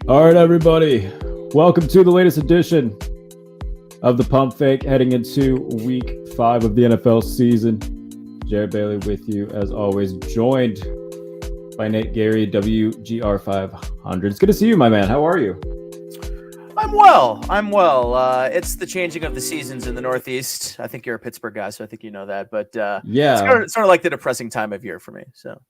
All right, everybody. Welcome to the latest edition of the Pump Fake, heading into week 5 of the NFL season. Jared Bailey with you, as always, joined by Nate Gary, WGR 500. It's good to see you, my man. How are you? I'm well. It's the changing of the seasons in the Northeast. I think you're a Pittsburgh guy, so I think you know that. But it's Yeah. sort of like the depressing time of year for me. So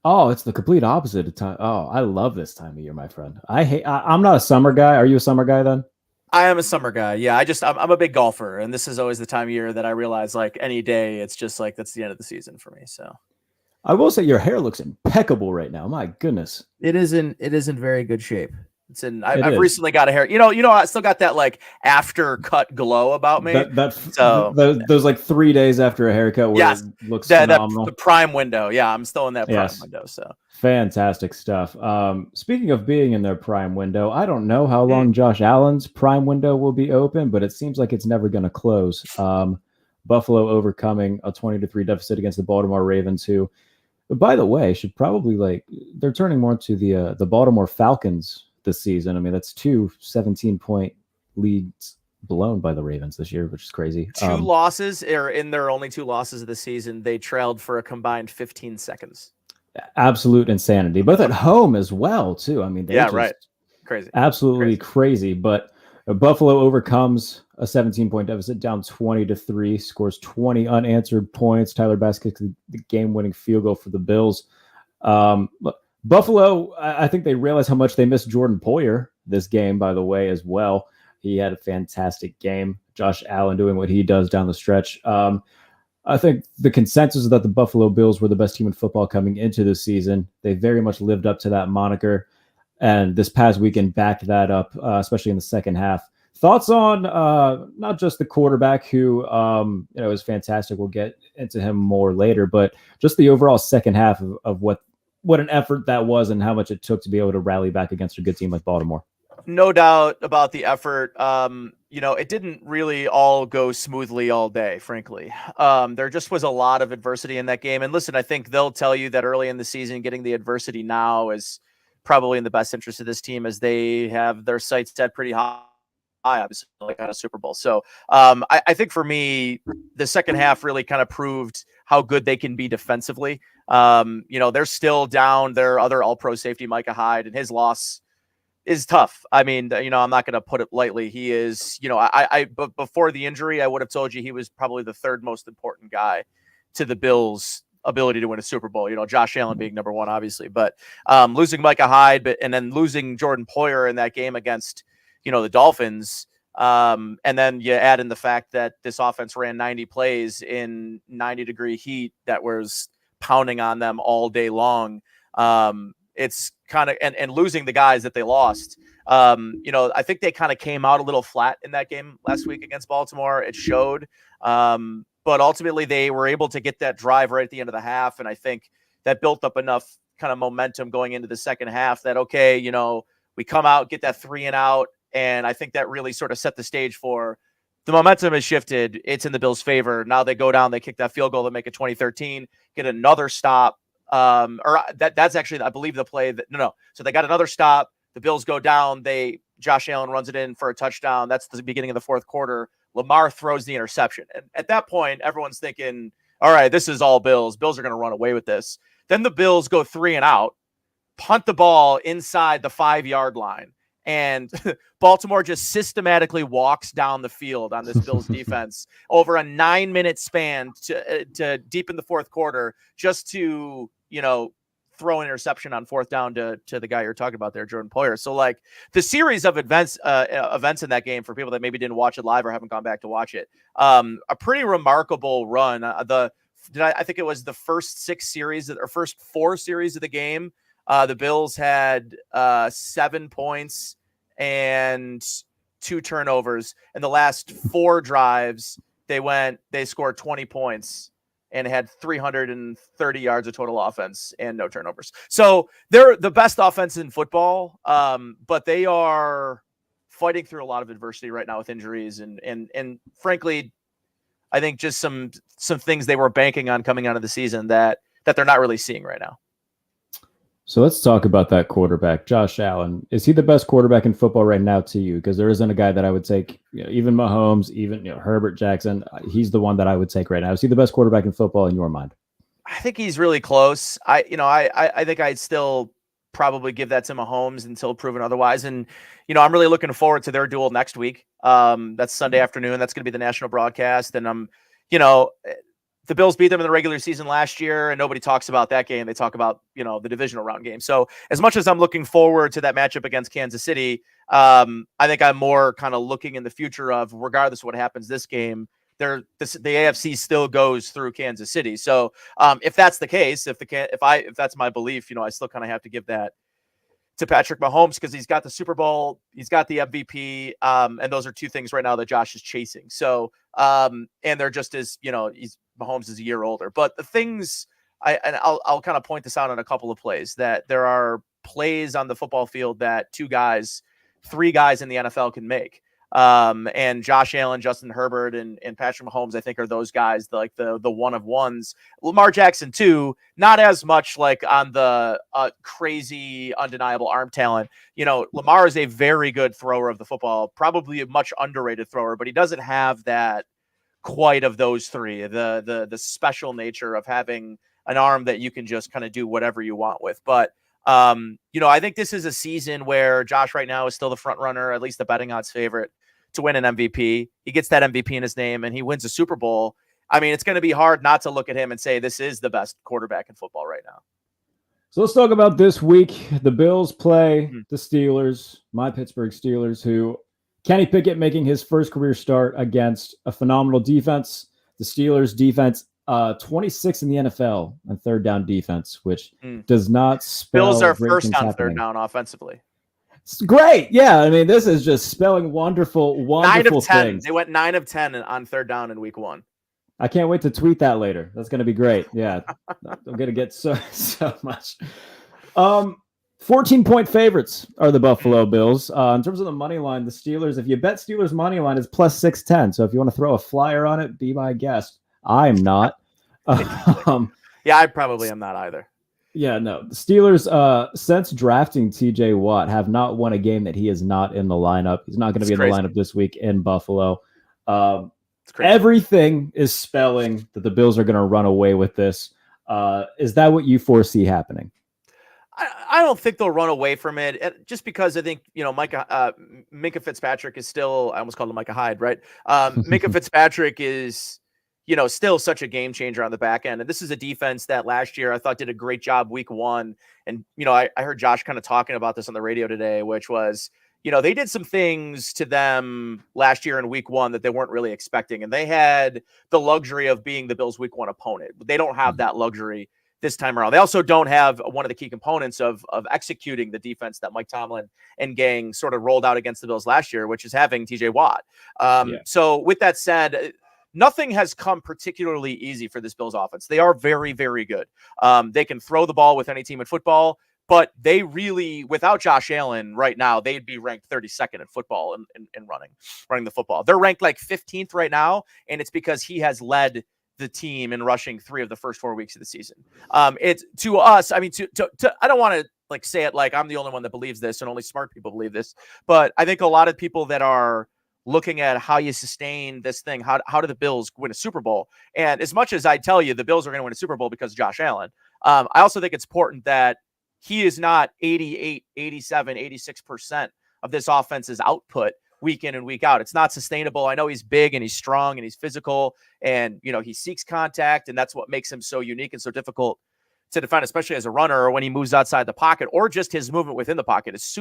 Oh, it's the complete opposite of time. Oh, I love this time of year, my friend. I'm not a summer guy. Are you a summer guy then? I am a summer guy. Yeah, I'm a big golfer, and this is always the time of year that I realize, like any day, it's just like that's the end of the season for me. So I will say your hair looks impeccable right now. My goodness. it is in very good shape. It I've is. recently got a hair. I still got that like after cut glow about me. So Those like 3 days after a haircut where yes, it looks the phenomenal. prime window. Yeah, I'm still in that prime Yes. window. So Fantastic stuff. Speaking of being in their prime window, I don't know how long Josh Allen's prime window will be open, but it seems like it's never going to close. Buffalo overcoming a 20-3 deficit against the Baltimore Ravens, who, by the way, should probably they're turning more to the Baltimore Falcons this season. I mean, that's 17-point leads blown by the Ravens this year, which is crazy. Two losses, or in their only two losses of the season, they trailed for a combined 15 seconds. Absolute insanity, both at home as well, too. I mean, right. Crazy. Absolutely crazy. But Buffalo overcomes a 17-point deficit, down 20-3, scores 20 unanswered points. Tyler Bass kicks the game-winning field goal for the Bills. Buffalo, I think they realize how much they missed Jordan Poyer this game, by the way, as well. He had a fantastic game. Josh Allen doing what he does down the stretch. I think the consensus is that the Buffalo Bills were the best team in football coming into the season. They very much lived up to that moniker. And this past weekend backed that up, especially in the second half. Thoughts on not just the quarterback, who is fantastic. We'll get into him more later, but just the overall second half of what an effort that was and how much it took to be able to rally back against a good team like Baltimore. No doubt about the effort. It didn't really all go smoothly all day, frankly. There just was a lot of adversity in that game. And listen, I think they'll tell you that early in the season, getting the adversity now is probably in the best interest of this team, as they have their sights set pretty high, obviously, like on a Super Bowl. So I think for me, the second half really kind of proved how good they can be defensively. They're still down their other all-pro safety, Micah Hyde, and his loss is tough. I mean, I'm not going to put it lightly. He is, but before the injury, I would have told you he was probably the third most important guy to the Bills' ability to win a Super Bowl. Josh Allen being number one, obviously, but losing Micah Hyde, and then losing Jordan Poyer in that game against, the Dolphins. And then you add in the fact that this offense ran 90 plays in 90-degree heat that was pounding on them all day long. It's kind of, and losing the guys that they lost. I think they kind of came out a little flat in that game last week against Baltimore. It showed. But ultimately they were able to get that drive right at the end of the half. And I think that built up enough kind of momentum going into the second half that, okay, we come out, get that 3 and out. And I think that really sort of set the stage for the momentum has shifted. It's in the Bills' favor. Now they go down, they kick that field goal to make it 2013, get another stop. That's actually, I believe, the play that no. So they got another stop. The Bills go down. Josh Allen runs it in for a touchdown. That's the beginning of the fourth quarter. Lamar throws the interception. And at that point, everyone's thinking, all right, this is all Bills. Bills are going to run away with this. Then the Bills go 3 and out, punt the ball inside the 5-yard line. And Baltimore just systematically walks down the field on this Bills defense over a 9-minute span to deep in the fourth quarter, just to, throw an interception on fourth down to the guy you're talking about there, Jordan Poyer. So like the series of events in that game, for people that maybe didn't watch it live or haven't gone back to watch it, a pretty remarkable run. I think it was the first 6 series or first 4 series of the game. The Bills had 7 points and 2 turnovers. In the last 4 drives, they scored 20 points and had 330 yards of total offense and no turnovers. So they're the best offense in football, but they are fighting through a lot of adversity right now with injuries and frankly, I think just some things they were banking on coming out of the season that they're not really seeing right now. So let's talk about that quarterback, Josh Allen. Is he the best quarterback in football right now to you? Because there isn't a guy that I would take, even Mahomes, even Herbert Jackson. He's the one that I would take right now. Is he the best quarterback in football in your mind? I think he's really close. I think I'd still probably give that to Mahomes until proven otherwise. And, I'm really looking forward to their duel next week. That's Sunday afternoon. That's going to be the national broadcast. And the Bills beat them in the regular season last year, and nobody talks about that game. They talk about, the divisional round game. So as much as I'm looking forward to that matchup against Kansas City, I think I'm more kind of looking in the future of, regardless of what happens this game, the AFC still goes through Kansas City. So if that's the case, if that's my belief, I still kind of have to give that to Patrick Mahomes because he's got the Super Bowl, he's got the MVP, and those are two things right now that Josh is chasing. So, and they're just as Mahomes is a year older. But the things I'll kind of point this out on a couple of plays that there are plays on the football field that three guys in the NFL can make. And Josh Allen, Justin Herbert, and Patrick Mahomes, I think, are those guys, like the one of ones. Lamar Jackson too, not as much like on the crazy, undeniable arm talent. Lamar is a very good thrower of the football, probably a much underrated thrower, but he doesn't have that quite of those three. The special nature of having an arm that you can just kind of do whatever you want with, but. I think this is a season where Josh right now is still the front runner, at least the betting odds favorite to win an MVP. He gets that MVP in his name and he wins a Super Bowl. I mean, it's going to be hard not to look at him and say this is the best quarterback in football right now. So let's talk about this week. The Bills play the Steelers, my Pittsburgh Steelers, who Kenny Pickett making his first career start against a phenomenal defense. The Steelers defense 26 in the NFL on third down defense, which does not spell Bills are great first things on happening. third down offensively. It's great. Yeah, I mean, this is just spelling wonderful 9 of 10 things. They went 9 of 10 on third down in week 1. I can't wait to tweet that later. That's going to be great. Yeah, I'm going to get so much. 14-point favorites are the Buffalo Bills. In terms of the money line, the Steelers, if you bet Steelers money line, is plus 610. So if you want to throw a flyer on it, be my guest. I'm not. Yeah, I probably am not either. Yeah, no. The Steelers, since drafting TJ Watt, have not won a game that he is not in the lineup. He's not going to be in the lineup this week in Buffalo. Everything is spelling that the Bills are going to run away with this. Is that what you foresee happening? I don't think they'll run away from it, just because I think, Minkah Fitzpatrick is still, I almost called him Micah Hyde, right? Minkah Fitzpatrick is, still such a game changer on the back end. And this is a defense that last year I thought did a great job week 1. And, I heard Josh kind of talking about this on the radio today, which was, they did some things to them last year in week 1 that they weren't really expecting. And they had the luxury of being the Bills week 1 opponent. They don't have that luxury this time around. They also don't have one of the key components of executing the defense that Mike Tomlin and gang sort of rolled out against the Bills last year, which is having TJ Watt. So with that said, nothing has come particularly easy for this Bills offense. They are very, very good. They can throw the ball with any team in football, but they really, without Josh Allen right now, they'd be ranked 32nd in football in running the football. They're ranked like 15th right now, and it's because he has led the team in rushing 3 of the first 4 weeks of the season. It's to us. I mean, I don't want to say it like I'm the only one that believes this and only smart people believe this, but I think a lot of people that are looking at how you sustain this thing, how do the Bills win a Super Bowl? And as much as I tell you the Bills are going to win a Super Bowl because of Josh Allen, I also think it's important that he is not 88, 87, 86% of this offense's output week in and week out. It's not sustainable. I know he's big and he's strong and he's physical and, he seeks contact, and that's what makes him so unique and so difficult to defend, especially as a runner or when he moves outside the pocket, or just his movement within the pocket is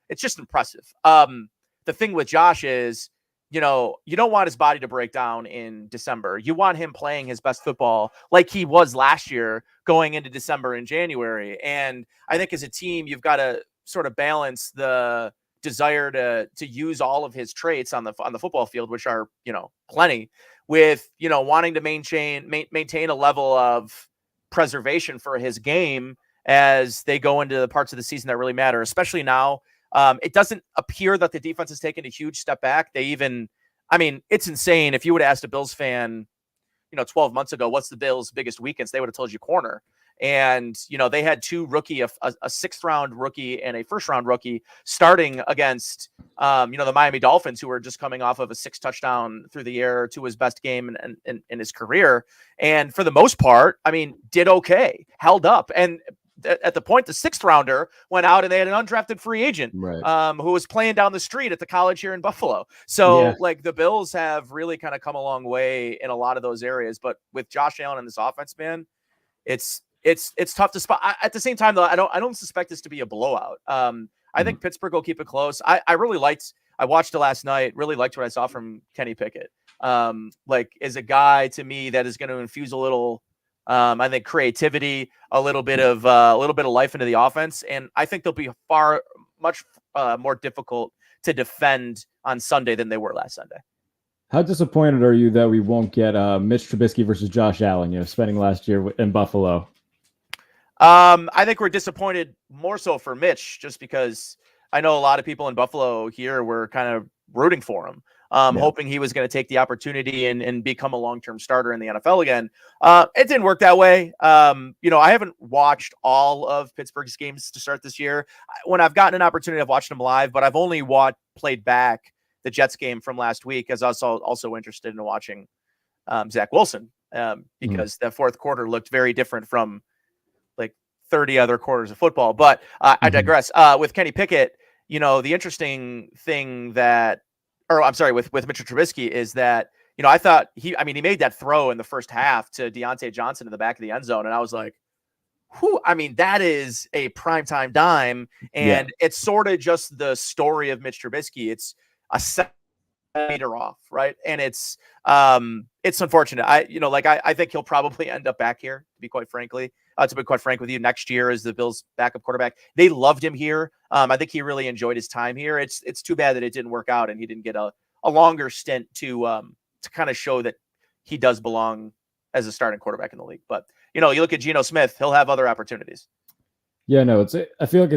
it's just impressive. The thing with Josh is, you don't want his body to break down in December. You want him playing his best football like he was last year going into December and January. And I think as a team, you've got to sort of balance the desire to use all of his traits on the football field, which are, plenty, with, wanting to maintain a level of preservation for his game as they go into the parts of the season that really matter, especially now. It doesn't appear that the defense has taken a huge step back. It's insane. If you would have asked a Bills fan, 12 months ago, what's the Bills' biggest weakness? They would have told you corner. And, they had two rookie, a sixth round rookie and a first round rookie starting against, the Miami Dolphins, who were just coming off of a 6 touchdown through the air to his best game in his career. And for the most part, did okay, held up. And at the point, the sixth rounder went out and they had an undrafted free agent who was playing down the street at the college here in Buffalo. So the Bills have really kind of come a long way in a lot of those areas. But with Josh Allen and this offense, man, it's tough to spot. At the same time, though, I don't suspect this to be a blowout. I think Pittsburgh will keep it close. I watched it last night, really liked what I saw from Kenny Pickett. Is a guy to me that is going to infuse a little, I think, creativity, a little bit of life into the offense. And I think they'll be much more difficult to defend on Sunday than they were last Sunday. How disappointed are you that we won't get Mitch Trubisky versus Josh Allen, spending last year in Buffalo? I think we're disappointed more so for Mitch, just because I know a lot of people in Buffalo here were kind of rooting for him, hoping he was going to take the opportunity and become a long-term starter in the NFL again. It didn't work that way. I haven't watched all of Pittsburgh's games to start this year. When I've gotten an opportunity, I've watched them live, but I've only played back the Jets game from last week, as I was also interested in watching Zach Wilson, because the fourth quarter looked very different from 30 other quarters of football. But I digress. With Kenny Pickett, the interesting thing with Mitchell Trubisky is that, I thought he made that throw in the first half to Deontay Johnson in the back of the end zone. And I was like, that is a primetime dime. And it's sort of just the story of Mitch Trubisky. It's a meter off, right? And it's unfortunate. I think he'll probably end up back here, to be quite frank with you, next year as the Bills' backup quarterback. They loved him here. I think he really enjoyed his time here. It's too bad that it didn't work out and he didn't get a longer stint to kind of show that he does belong as a starting quarterback in the league. But you look at Geno Smith, he'll have other opportunities. Yeah, no, I feel like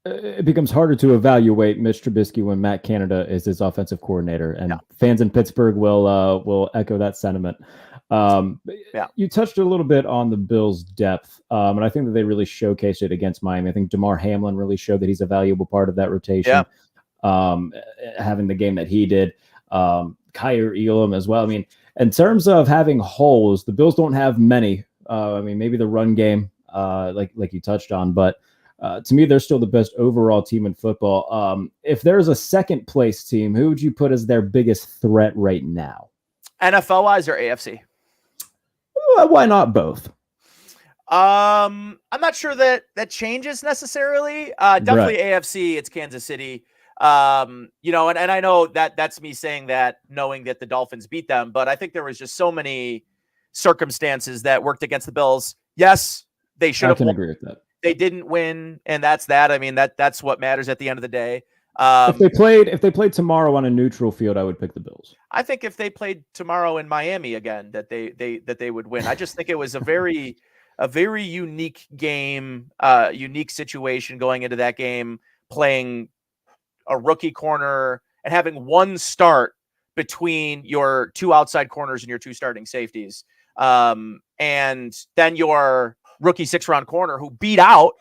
it becomes harder to evaluate Mitch Trubisky when Matt Canada is his offensive coordinator, and fans in Pittsburgh will echo that sentiment. You touched a little bit on the Bills' depth, and I think that they really showcased it against Miami. I think Damar Hamlin really showed that he's a valuable part of that rotation, having the game that he did. Kyer Elam as well. In terms of having holes, the Bills don't have many. Maybe the run game, like you touched on, but to me, they're still the best overall team in football. If there's a second place team, who would you put as their biggest threat right now? NFL-wise or AFC? Why not both? I'm not sure that changes necessarily. Definitely AFC, it's Kansas City. And I know that's me saying that knowing that the Dolphins beat them, but I think there was just so many circumstances that worked against the Bills. Yes, they should have. I can agree with that. They didn't win, and that's that. That's what matters at the end of the day. If they played tomorrow on a neutral field, I would pick the Bills. I think if they played tomorrow in Miami again, that they would win. I just think it was a very unique game, unique situation going into that game, playing a rookie corner and having one start between your two outside corners and your two starting safeties, and then your rookie 6th-round corner who beat out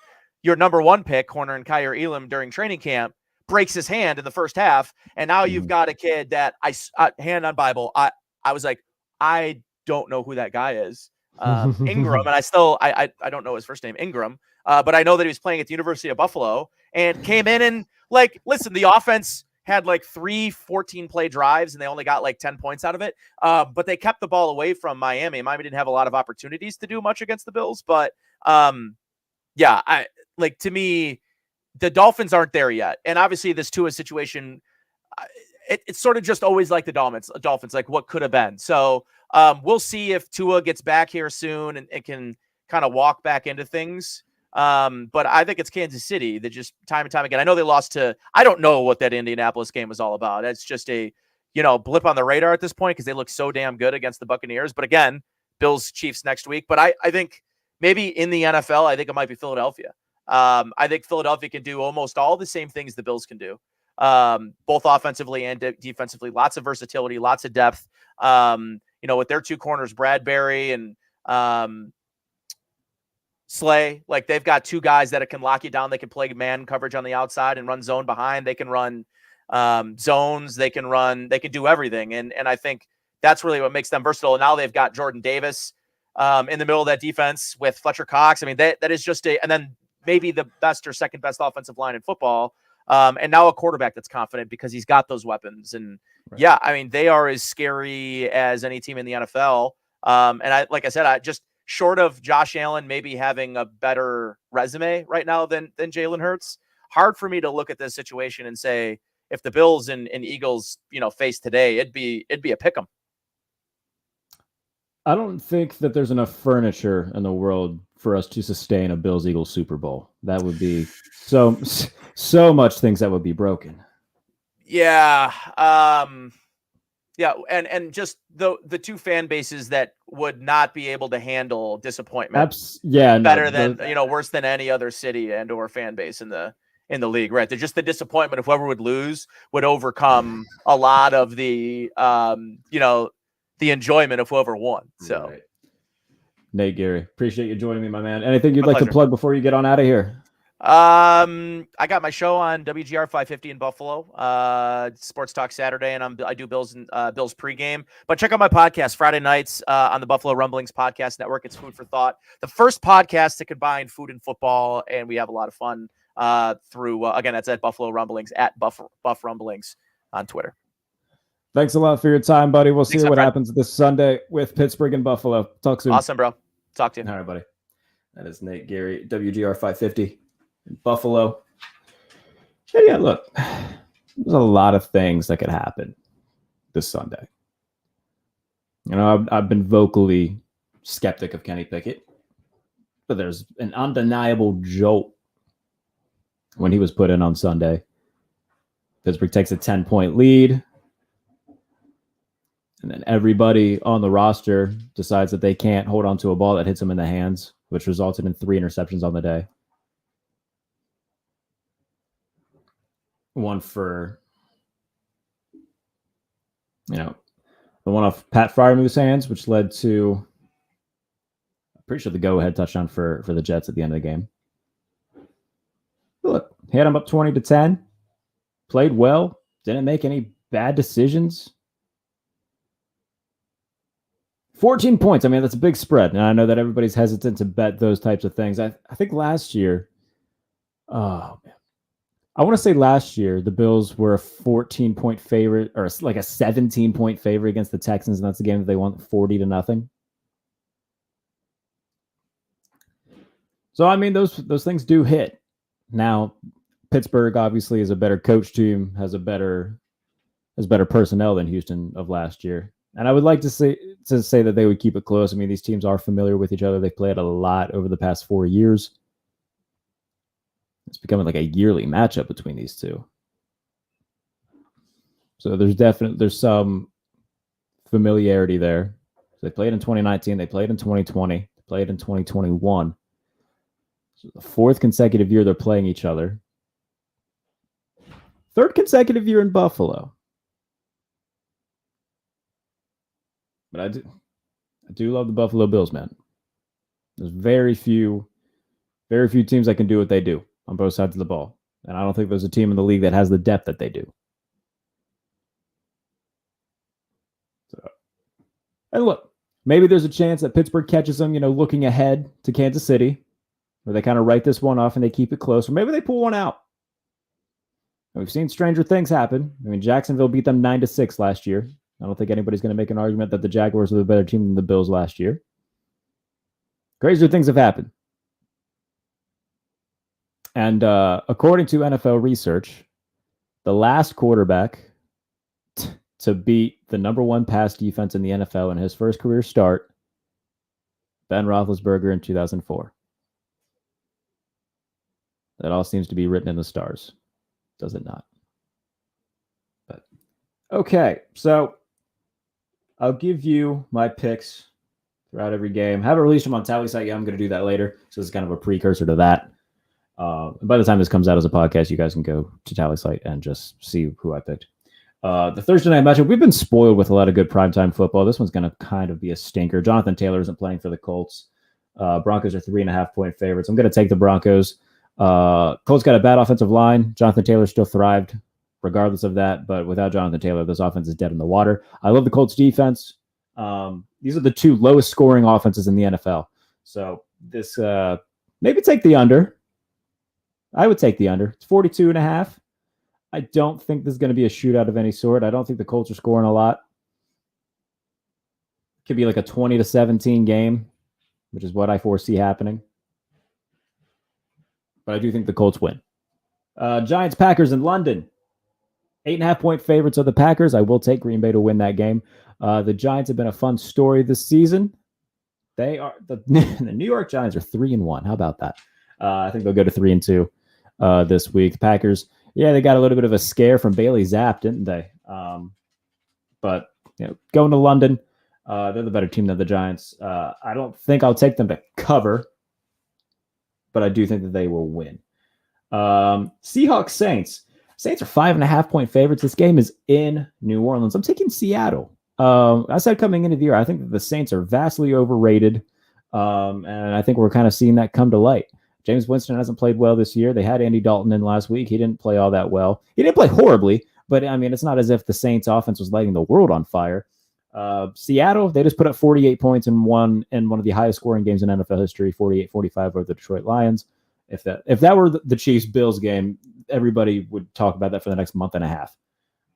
your number 1 pick corner in Kyer Elam during training camp, breaks his hand in the first half. And now you've got a kid that hand on Bible. I was like, I don't know who that guy is. Ingram. And I don't know his first name, Ingram. But I know that he was playing at the University of Buffalo and came in and listen, the offense had 3 14-play drives and they only got 10 points out of it. But they kept the ball away from Miami. Miami didn't have a lot of opportunities to do much against the Bills. But to me, the Dolphins aren't there yet. And obviously this Tua situation, it's sort of just always like the Dolphins, what could have been. So we'll see if Tua gets back here soon and can kind of walk back into things. But I think it's Kansas City that just time and time again. I know they lost I don't know what that Indianapolis game was all about. It's just a, blip on the radar at this point because they look so damn good against the Buccaneers. But again, Bills Chiefs next week. But I think maybe in the NFL, I think it might be Philadelphia. I think Philadelphia can do almost all the same things the Bills can do, both offensively and defensively. Lots of versatility, lots of depth. With their 2 corners, Bradbury and Slay. Like they've got two guys that can lock you down. They can play man coverage on the outside and run zone behind. They can run zones. They can do everything. And I think that's really what makes them versatile. And now they've got Jordan Davis in the middle of that defense with Fletcher Cox. I mean, that is just and then maybe the best or second best offensive line in football. And now a quarterback that's confident because he's got those weapons. And yeah, I mean, they are as scary as any team in the NFL. And like I said, I just short of Josh Allen maybe having a better resume right now than Jalen Hurts, hard for me to look at this situation and say, if the Bills and Eagles, face today, it'd be a pick 'em. I don't think that there's enough furniture in the world for us to sustain a Bills-Eagles Super Bowl. That would be so much things that would be broken. Yeah. Yeah. And just the two fan bases that would not be able to handle disappointment. Better than, worse than any other city and or fan base in the league, right? They're just the disappointment of whoever would lose would overcome a lot of the, the enjoyment of whoever won. So, right. Nate Geary, appreciate you joining me, my man. Anything you'd My like pleasure. to plug before you get on out of here? I got my show on WGR 550 in Buffalo, Sports Talk Saturday, and I do Bills pregame. But check out my podcast Friday nights on the Buffalo Rumblings Podcast Network. It's Food for Thought, the first podcast to combine food and football, and we have a lot of fun through. Again, that's at Buffalo Rumblings at Buff Rumblings on Twitter. Thanks a lot for your time, buddy. We'll see what happens this Sunday with Pittsburgh and Buffalo. Talk soon. Awesome, bro. Talk to you. All right, buddy. That is Nate Geary, WGR 550 in Buffalo. Yeah, look, there's a lot of things that could happen this Sunday. I've been vocally skeptic of Kenny Pickett, but there's an undeniable jolt when he was put in on Sunday. Pittsburgh takes a 10-point lead. And then everybody on the roster decides that they can't hold on to a ball that hits them in the hands, which resulted in 3 interceptions on the day. One for, the one off Pat Fryermuth's hands, which led to, I'm pretty sure, the go-ahead touchdown for the Jets at the end of the game. But look, had him up 20-10, played well, didn't make any bad decisions. 14 points. I mean, that's a big spread. And I know that everybody's hesitant to bet those types of things. I think last year, I want to say last year, the Bills were a 14-point favorite or like a 17-point favorite against the Texans. And that's the game that they won 40-0. So, I mean, those things do hit. Now, Pittsburgh obviously is a better coach team, has better personnel than Houston of last year. And I would like to say that they would keep it close. I mean, these teams are familiar with each other. They've played a lot over the past 4 years. It's becoming like a yearly matchup between these two. So there's some familiarity there. So they played in 2019. They played in 2020. They played in 2021. So the 4th consecutive year they're playing each other. 3rd consecutive year in Buffalo. But I do love the Buffalo Bills, man. There's very few teams that can do what they do on both sides of the ball. And I don't think there's a team in the league that has the depth that they do. So, and look, maybe there's a chance that Pittsburgh catches them, looking ahead to Kansas City, where they kind of write this one off and they keep it close. Or maybe they pull one out. And we've seen stranger things happen. I mean, Jacksonville beat them 9-6 last year. I don't think anybody's going to make an argument that the Jaguars were the better team than the Bills last year. Crazier things have happened. And according to NFL research, the last quarterback to beat the number 1 pass defense in the NFL in his first career start, Ben Roethlisberger in 2004. That all seems to be written in the stars. Does it not? But okay, so I'll give you my picks throughout every game. I haven't released them on Tally Site yet. I'm going to do that later. So this is kind of a precursor to that. By the time this comes out as a podcast, you guys can go to Tally Site and just see who I picked. The Thursday night matchup, we've been spoiled with a lot of good primetime football. This one's going to kind of be a stinker. Jonathan Taylor isn't playing for the Colts. Broncos are 3.5-point favorites. I'm going to take the Broncos. Colts got a bad offensive line. Jonathan Taylor still thrived regardless of that, but without Jonathan Taylor, this offense is dead in the water. I love the Colts defense. These are the two lowest scoring offenses in the NFL. So this maybe take the under. I would take the under. It's 42.5. I don't think this is going to be a shootout of any sort. I don't think the Colts are scoring a lot. Could be like a 20-17 game, which is what I foresee happening. But I do think the Colts win. Giants, Packers in London. 8.5-point favorites of the Packers. I will take Green Bay to win that game. The Giants have been a fun story this season. They are the New York Giants are 3-1. How about that? I think they'll go to 3-2 this week. The Packers, yeah, they got a little bit of a scare from Bailey Zapp, didn't they? But going to London, they're the better team than the Giants. I don't think I'll take them to cover, but I do think that they will win. Seahawks, Saints. Saints are 5.5-point favorites. This game is in New Orleans. I'm taking Seattle. I said coming into the year, I think that the Saints are vastly overrated, and I think we're kind of seeing that come to light. James Winston hasn't played well this year. They had Andy Dalton in last week. He didn't play all that well. He didn't play horribly, but I mean, it's not as if the Saints offense was lighting the world on fire. Seattle, they just put up 48 points in one of the highest scoring games in NFL history, 48-45 over the Detroit Lions. If that were the Chiefs-Bills game, everybody would talk about that for the next month and a half.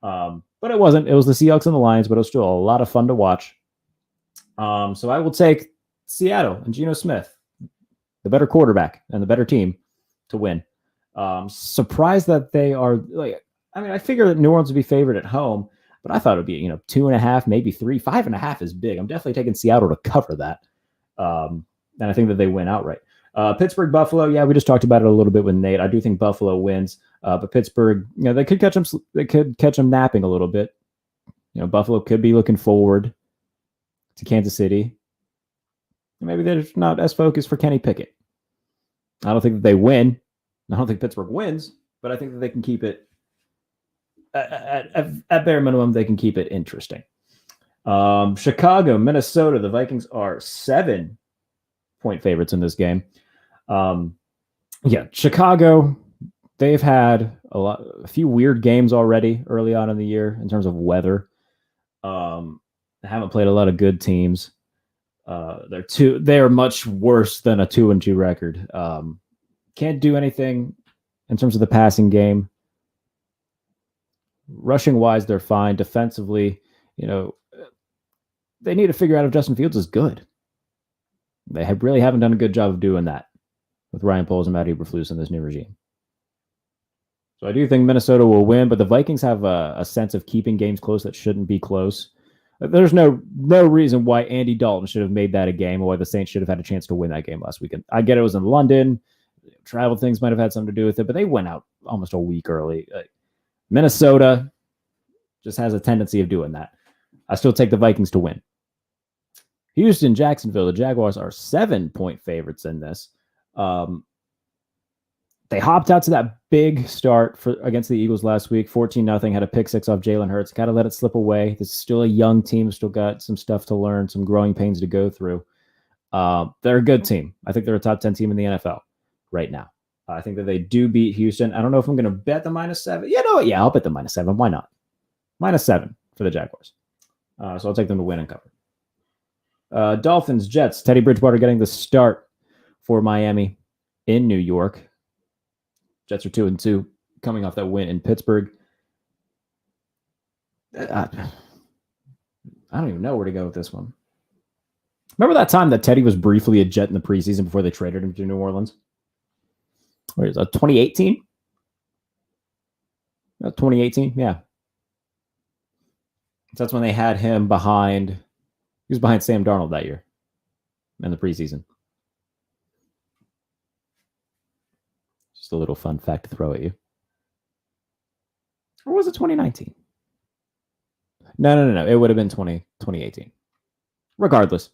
But it wasn't. It was the Seahawks and the Lions, but it was still a lot of fun to watch. So I will take Seattle and Geno Smith, the better quarterback and the better team, to win. Surprised that they are I figure that New Orleans would be favored at home, but I thought it would be 2.5, maybe 3, 5.5 is big. I'm definitely taking Seattle to cover that, and I think that they win outright. Pittsburgh, Buffalo. Yeah, we just talked about it a little bit with Nate. I do think Buffalo wins, but Pittsburgh, they could catch them. They could catch them napping a little bit. Buffalo could be looking forward to Kansas City. Maybe they're just not as focused for Kenny Pickett. I don't think that they win. I don't think Pittsburgh wins, but I think that they can keep it at bare minimum. They can keep it interesting. Chicago, Minnesota. The Vikings are 7-point favorites in this game. Chicago, they've had a few weird games already early on in the year in terms of weather. They haven't played a lot of good teams. They are much worse than a 2-2 record. Can't do anything in terms of the passing game. Rushing wise, they're fine. Defensively, they need to figure out if Justin Fields is good. They really haven't done a good job of doing that with Ryan Poles and Matt Eberflus in this new regime. So I do think Minnesota will win, but the Vikings have a sense of keeping games close that shouldn't be close. There's no reason why Andy Dalton should have made that a game or why the Saints should have had a chance to win that game last weekend. I get it was in London. Travel things might have had something to do with it, but they went out almost a week early. Minnesota just has a tendency of doing that. I still take the Vikings to win. Houston, Jacksonville, the Jaguars are 7-point favorites in this. They hopped out to that big start against the Eagles last week, 14-0, had a pick six off Jalen Hurts. Got to let it slip away. This is still a young team, still got some stuff to learn, some growing pains to go through. They're a good team. I think they're a top 10 team in the NFL right now. I think that they do beat Houston. I don't know if I'm going to bet the -7. Yeah, I'll bet the -7. Why not? -7 for the Jaguars. So I'll take them to win and cover. Dolphins, Jets. Teddy Bridgewater getting the start for Miami in New York. Jets are 2-2, coming off that win in Pittsburgh. I don't even know where to go with this one. Remember that time that Teddy was briefly a Jet in the preseason before they traded him to New Orleans? Where is that? 2018? 2018, yeah. So that's when they had him behind. He was behind Sam Darnold that year in the preseason. Just a little fun fact to throw at you. Or was it 2019? No. It would have been 2018. Regardless.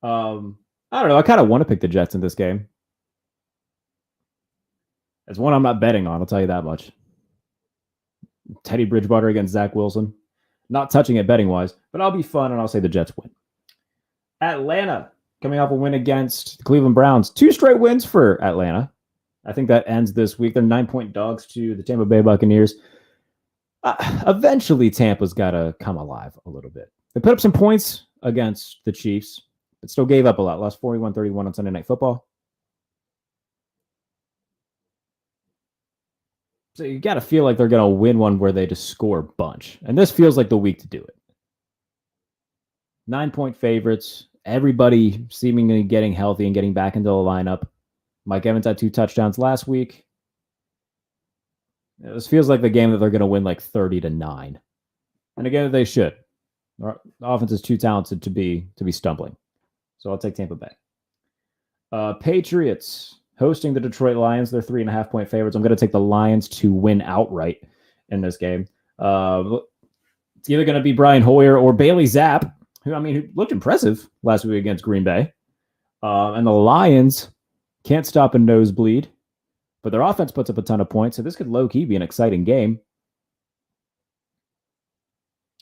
I don't know. I kind of want to pick the Jets in this game. It's one I'm not betting on, I'll tell you that much. Teddy Bridgewater against Zach Wilson. Not touching it betting-wise, but I'll be fun and I'll say the Jets win. Atlanta. coming off a win against the Cleveland Browns. 2 straight wins for Atlanta. I think that ends this week. They're 9-point dogs to the Tampa Bay Buccaneers. Eventually, Tampa's got to come alive a little bit. They put up some points against the Chiefs, but still gave up a lot. Lost 41-31 on Sunday Night Football. So you got to feel like they're going to win one where they just score a bunch. And this feels like the week to do it. 9-point favorites. Everybody seemingly getting healthy and getting back into the lineup. Mike Evans had 2 touchdowns last week. This feels like the game that they're going to win like 30-9. And again, they should. The offense is too talented to be stumbling. So I'll take Tampa Bay. Patriots hosting the Detroit Lions. They're 3.5-point favorites. I'm going to take the Lions to win outright in this game. It's either going to be Brian Hoyer or Bailey Zapp, who looked impressive last week against Green Bay. And the Lions can't stop a nosebleed, but their offense puts up a ton of points, so this could low-key be an exciting game.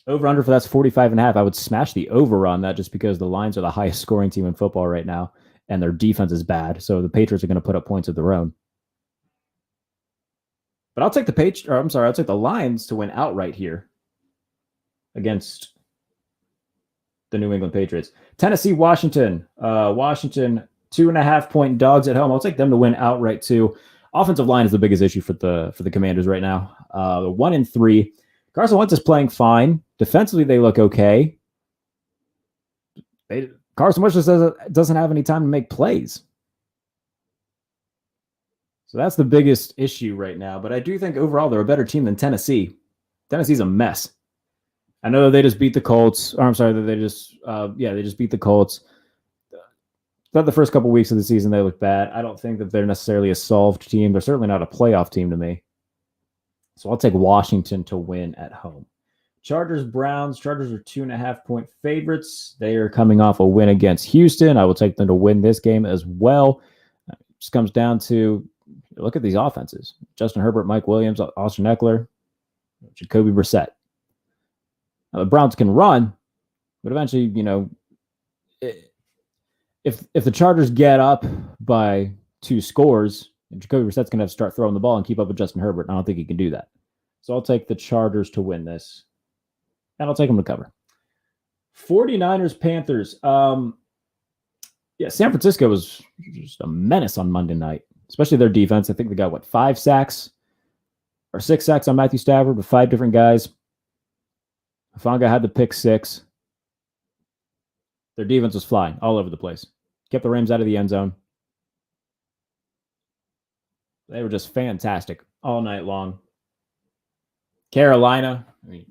Over-under for that's 45.5. I would smash the over on that just because the Lions are the highest scoring team in football right now, and their defense is bad, so the Patriots are going to put up points of their own. But I'll take I'll take the Lions to win outright here against the New England Patriots. Tennessee, Washington. Washington, 2.5-point dogs at home. I'll take them to win outright too. Offensive line is the biggest issue for the Commanders right now. 1-3. Carson Wentz is playing fine. Defensively, they look okay. Carson Wentz just doesn't have any time to make plays. So that's the biggest issue right now. But I do think overall they're a better team than Tennessee. Tennessee's a mess. I know they just beat the Colts. Or I'm sorry, they just beat the Colts. The first couple weeks of the season, they look bad. I don't think that they're necessarily a solved team. They're certainly not a playoff team to me. So I'll take Washington to win at home. Chargers, Browns. Chargers are 2.5-point favorites. They are coming off a win against Houston. I will take them to win this game as well. It just comes down to, look at these offenses. Justin Herbert, Mike Williams, Austin Eckler, Jacoby Brissett. Now, the Browns can run, but eventually, if the Chargers get up by 2 scores, Jacoby Brissett's going to have to start throwing the ball and keep up with Justin Herbert. And I don't think he can do that. So I'll take the Chargers to win this. And I'll take them to cover. 49ers, Panthers. San Francisco was just a menace on Monday night, especially their defense. I think they got, 5 sacks or 6 sacks on Matthew Stafford with 5 different guys. Hufanga had the pick 6. Their defense was flying all over the place. Kept the Rams out of the end zone. They were just fantastic all night long. Carolina,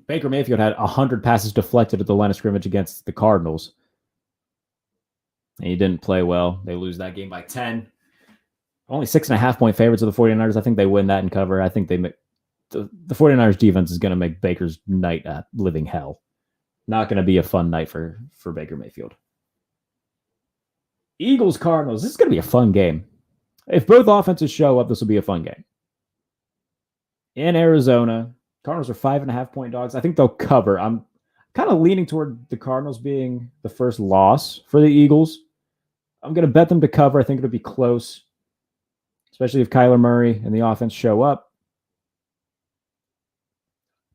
Baker Mayfield had 100 passes deflected at the line of scrimmage against the Cardinals. And he didn't play well. They lose that game by 10. Only 6.5-point favorites of the 49ers. I think they win that and cover. I think the 49ers defense is going to make Baker's night a living hell. Not going to be a fun night for Baker Mayfield. Eagles, Cardinals. This is going to be a fun game. If both offenses show up, this will be a fun game. In Arizona, Cardinals are 5.5-point dogs. I think they'll cover. I'm kind of leaning toward the Cardinals being the first loss for the Eagles. I'm going to bet them to cover. I think it'll be close, especially if Kyler Murray and the offense show up.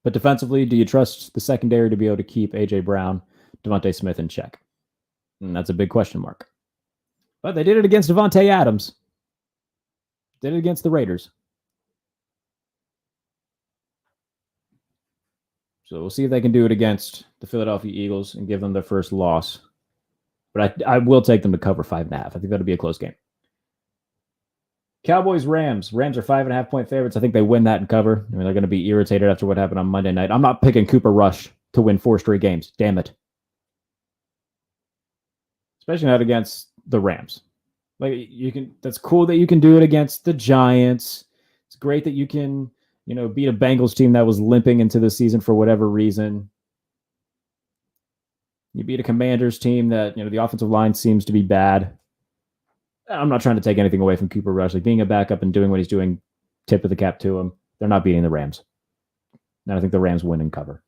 But defensively, do you trust the secondary to be able to keep A.J. Brown, Devontae Smith in check? And that's a big question mark. But they did it against Devontae Adams. Did it against the Raiders. So we'll see if they can do it against the Philadelphia Eagles and give them their first loss. But I will take them to cover 5.5. I think that'll be a close game. Cowboys, Rams. Rams are 5.5-point favorites. I think they win that and cover. They're going to be irritated after what happened on Monday night. I'm not picking Cooper Rush to win 4 straight games. Damn it. Especially not against the Rams. That's cool that you can do it against the Giants. It's great that you can, beat a Bengals team that was limping into the season for whatever reason. You beat a Commanders team that, the offensive line seems to be bad. I'm not trying to take anything away from Cooper Rush. Being a backup and doing what he's doing, tip of the cap to him. They're not beating the Rams. And I think the Rams win and cover.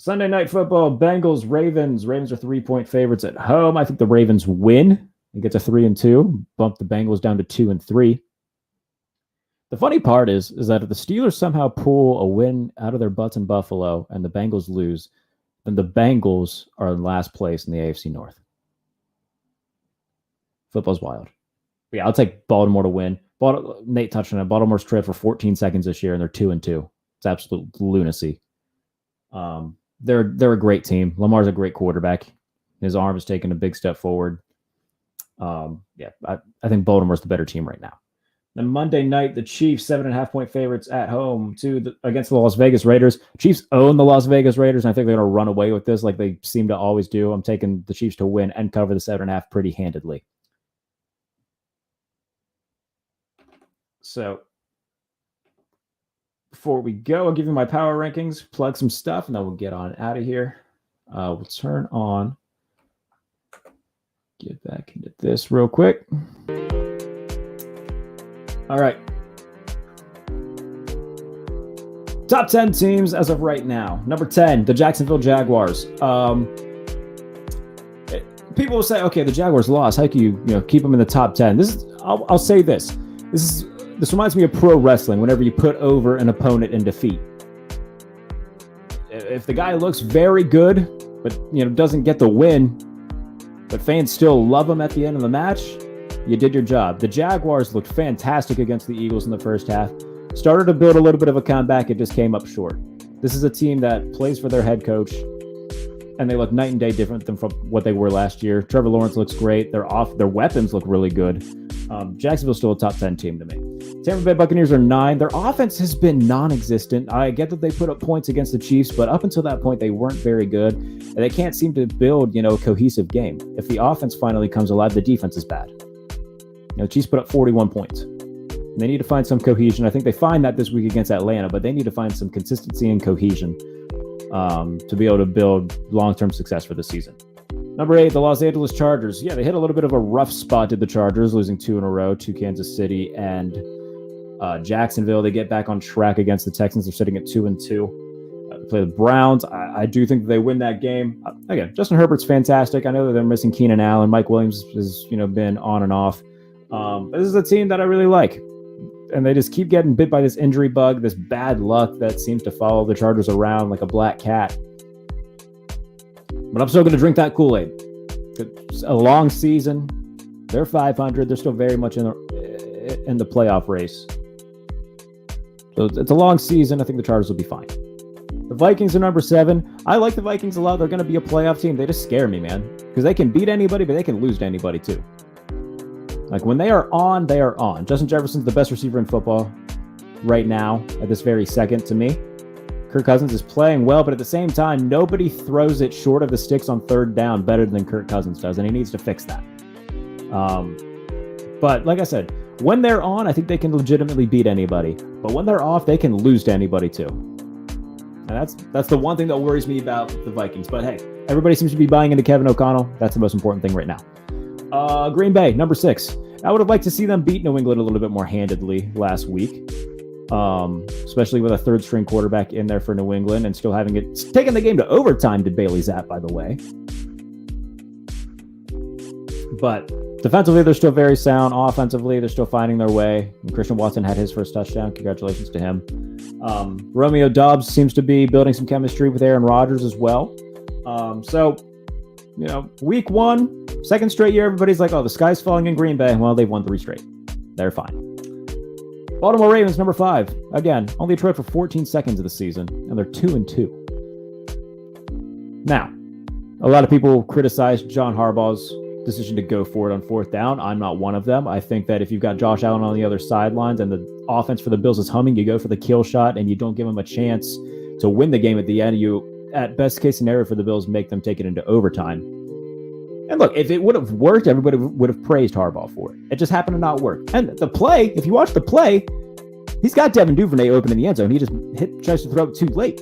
Sunday Night Football, Bengals, Ravens. Ravens are 3-point favorites at home. I think the Ravens win and get to 3-2, bump the Bengals down to 2-3. The funny part is that if the Steelers somehow pull a win out of their butts in Buffalo and the Bengals lose, then the Bengals are in last place in the AFC North. Football's wild. But yeah, I'll take Baltimore to win. Nate touched on it. Baltimore's trailed for 14 seconds this year, and they're 2-2. It's absolute lunacy. They're a great team. Lamar's a great quarterback. His arm is taking a big step forward. I think Baltimore's the better team right now. Then Monday night, the Chiefs, 7.5-point favorites at home against the Las Vegas Raiders. Chiefs own the Las Vegas Raiders, and I think they're going to run away with this like they seem to always do. I'm taking the Chiefs to win and cover the 7.5 pretty handedly. So before we go, I'll give you my power rankings, plug some stuff, and then we'll get on out of here. We'll turn on, get back into this real quick. All right. Top 10 teams as of right now. Number 10, the Jacksonville Jaguars. People will say, okay, the Jaguars lost. How can you keep them in the top 10? I'll say this. This reminds me of pro wrestling whenever you put over an opponent in defeat. If the guy looks very good, but doesn't get the win, but fans still love him at the end of the match, you did your job. The Jaguars looked fantastic against the Eagles in the first half. Started to build a little bit of a comeback. It just came up short. This is a team that plays for their head coach, and they look night and day different than from what they were last year. Trevor Lawrence looks great. Their weapons look really good. Jacksonville's still a top 10 team to me. Tampa Bay Buccaneers are 9. Their offense has been non-existent. I get that they put up points against the Chiefs, but up until that point, they weren't very good. And they can't seem to build, a cohesive game. If the offense finally comes alive, the defense is bad. The Chiefs put up 41 points. They need to find some cohesion. I think they find that this week against Atlanta, but they need to find some consistency and cohesion to be able to build long-term success for the season. Number 8, the Los Angeles Chargers. Yeah, they hit a little bit of a rough spot, did the Chargers, losing 2 in a row to Kansas City and Jacksonville. They get back on track against the Texans. They're sitting at 2-2. They play the Browns. I do think that they win that game. Again, Justin Herbert's fantastic. I know that they're missing Keenan Allen. Mike Williams has been on and off. This is a team that I really like. And they just keep getting bit by this injury bug, this bad luck that seems to follow the Chargers around like a black cat. But I'm still going to drink that Kool-Aid. It's a long season. They're 500. They're still very much in the playoff race. So it's a long season. I think the Chargers will be fine. The Vikings are number 7. I like the Vikings a lot. They're going to be a playoff team. They just scare me, man. Because they can beat anybody, but they can lose to anybody too. Like when they are on, they are on. Justin Jefferson's the best receiver in football right now at this very second to me. Kirk Cousins is playing well, but at the same time, nobody throws it short of the sticks on third down better than Kirk Cousins does, and he needs to fix that. But like I said, when they're on, I think they can legitimately beat anybody. But when they're off, they can lose to anybody too. And that's the one thing that worries me about the Vikings. But hey, everybody seems to be buying into Kevin O'Connell. That's the most important thing right now. Green Bay, number 6. I would have liked to see them beat New England a little bit more handedly last week, especially with a third-string quarterback in there for New England and still taking the game to overtime, did Bailey Zapp, by the way. But defensively, they're still very sound. Offensively, they're still finding their way. And Christian Watson had his first touchdown. Congratulations to him. Romeo Doubs seems to be building some chemistry with Aaron Rodgers as well. Week 1, second straight year, everybody's like, oh, the sky's falling in Green Bay. Well, they've won 3 straight. They're fine. Baltimore Ravens, number 5. Again, only trailed for 14 seconds of the season, and they're 2-2. Now, a lot of people criticize John Harbaugh's decision to go for it on 4th down. I'm not one of them. I think that if you've got Josh Allen on the other sidelines and the offense for the Bills is humming, you go for the kill shot and you don't give them a chance to win the game at the end. You, at best case scenario for the Bills, make them take it into overtime. And look, if it would have worked, everybody would have praised Harbaugh for it. It just happened to not work. And the play, if you watch the play, he's got Devin Duvernay open in the end zone. He just tries to throw it too late.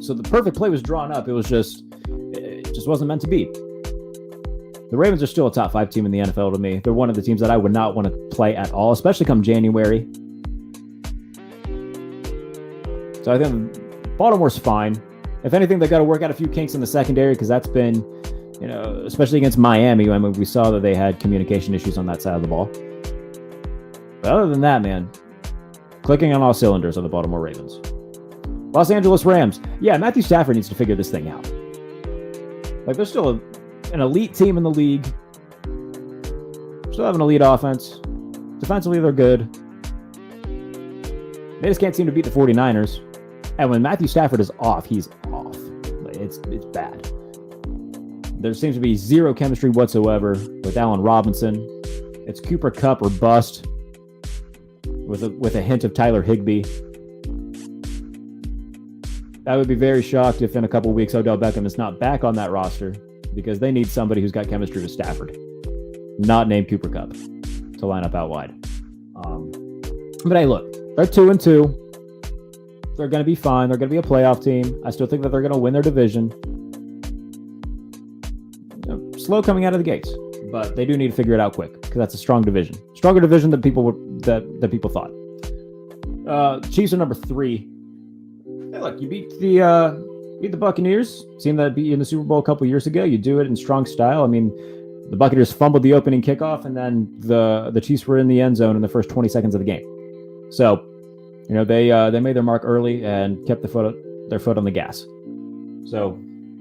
So the perfect play was drawn up. It just wasn't meant to be. The Ravens are still a top 5 team in the NFL to me. They're one of the teams that I would not want to play at all, especially come January. So I think Baltimore's fine. If anything, they got to work out a few kinks in the secondary because that's been, especially against Miami. I mean, we saw that they had communication issues on that side of the ball. But other than that, man, clicking on all cylinders on the Baltimore Ravens. Los Angeles Rams. Yeah, Matthew Stafford needs to figure this thing out. Like, they're still an elite team in the league. Still have an elite offense. Defensively, they're good. They just can't seem to beat the 49ers. And when Matthew Stafford is off, he's off. It's bad. There seems to be zero chemistry whatsoever with Allen Robinson. It's Cooper Kupp or bust with a hint of Tyler Higbee. I would be very shocked if in a couple weeks Odell Beckham is not back on that roster because they need somebody who's got chemistry with Stafford, not named Cooper Kupp, to line up out wide. But hey, look, they're 2-2. They're going to be fine. They're going to be a playoff team. I still think that they're going to win their division. Slow coming out of the gates, but they do need to figure it out quick because that's a strong division, stronger division than people thought. Chiefs are number 3. Hey, look, you beat the Buccaneers. Team that beat you in the Super Bowl a couple years ago. You do it in strong style. I mean, the Buccaneers fumbled the opening kickoff, and then the Chiefs were in the end zone in the first 20 seconds of the game. So, they made their mark early and kept their foot on the gas. So,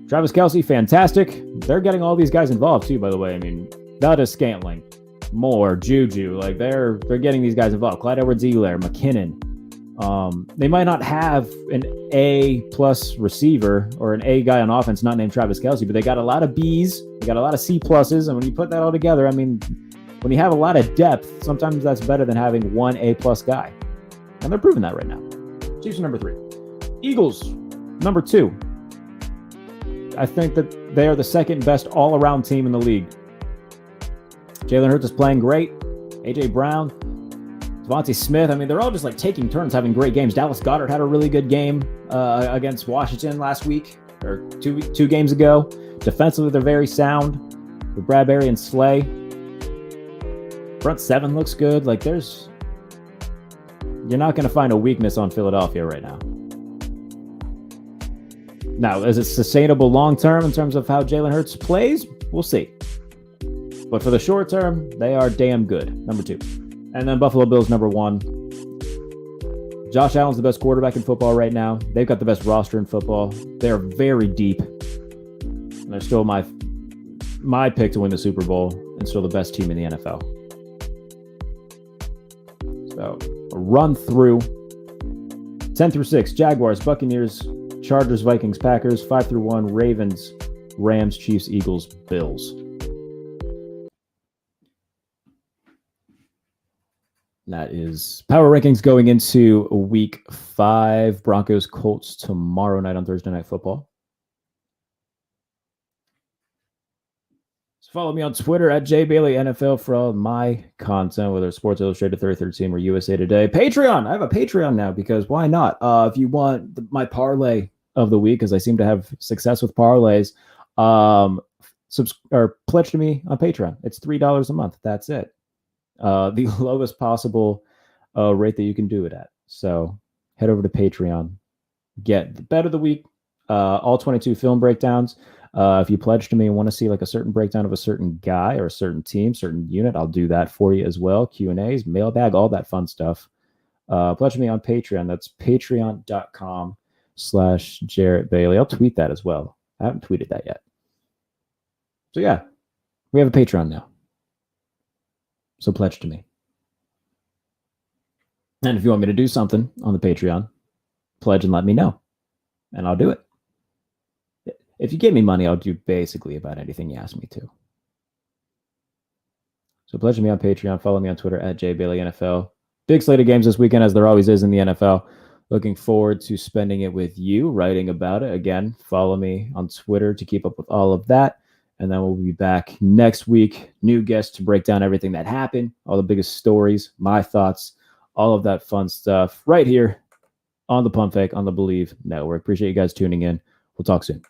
Travis Kelce, fantastic. They're getting all these guys involved too, by the way. I mean, Valdez Scantling, Moore, Juju, like they're getting these guys involved. Clyde Edwards-Helaire, McKinnon. They might not have an A+ receiver or an A guy on offense not named Travis Kelce, but they got a lot of B's, they got a lot of C+, and when you put that all together, I mean, when you have a lot of depth, sometimes that's better than having one A+ guy. And they're proving that right now. Chiefs are number 3. Eagles, number 2. I think that they are the second best all-around team in the league. Jalen Hurts is playing great. A.J. Brown, Devontae Smith. I mean, they're all just like taking turns having great games. Dallas Goedert had a really good game against Washington last week or two games ago. Defensively, they're very sound with Bradbury and Slay. Front 7 looks good. Like, you're not going to find a weakness on Philadelphia right now. Now, is it sustainable long-term in terms of how Jalen Hurts plays? We'll see. But for the short term, they are damn good. Number 2. And then Buffalo Bills, number 1. Josh Allen's the best quarterback in football right now. They've got the best roster in football. They're very deep. And they're still my pick to win the Super Bowl and still the best team in the NFL. So, a run through 10 through 6, Jaguars, Buccaneers, Chargers, Vikings, Packers. 5 through 1, Ravens, Rams, Chiefs, Eagles, Bills. That is power rankings going into week 5. Broncos, Colts tomorrow night on Thursday Night Football. So follow me on Twitter at JBaileyNFL for all of my content, whether it's Sports Illustrated, 33rd Team, or USA Today. Patreon. I have a Patreon now because why not? If you want my parlay of the week, because I seem to have success with parlays, pledge to me on Patreon. It's $3 a month. That's it. The lowest possible rate that you can do it at. So head over to Patreon, get the bet of the week, all 22 film breakdowns. If you pledge to me and want to see like a certain breakdown of a certain guy or a certain team, certain unit, I'll do that for you as well. Q&As, mailbag, all that fun stuff. Pledge to me on Patreon. That's patreon.com/Jarrett Bailey. I'll tweet that as well. I haven't tweeted that yet. So yeah, we have a Patreon now. So pledge to me. And if you want me to do something on the Patreon, pledge and let me know. And I'll do it. If you give me money, I'll do basically about anything you ask me to. So pledge to me on Patreon. Follow me on Twitter at JBaileyNFL. Big slate of games this weekend, as there always is in the NFL. Looking forward to spending it with you, writing about it. Again, follow me on Twitter to keep up with all of that. And then we'll be back next week. New guests to break down everything that happened, all the biggest stories, my thoughts, all of that fun stuff right here on the Pump Fake on the Believe Network. Appreciate you guys tuning in. We'll talk soon.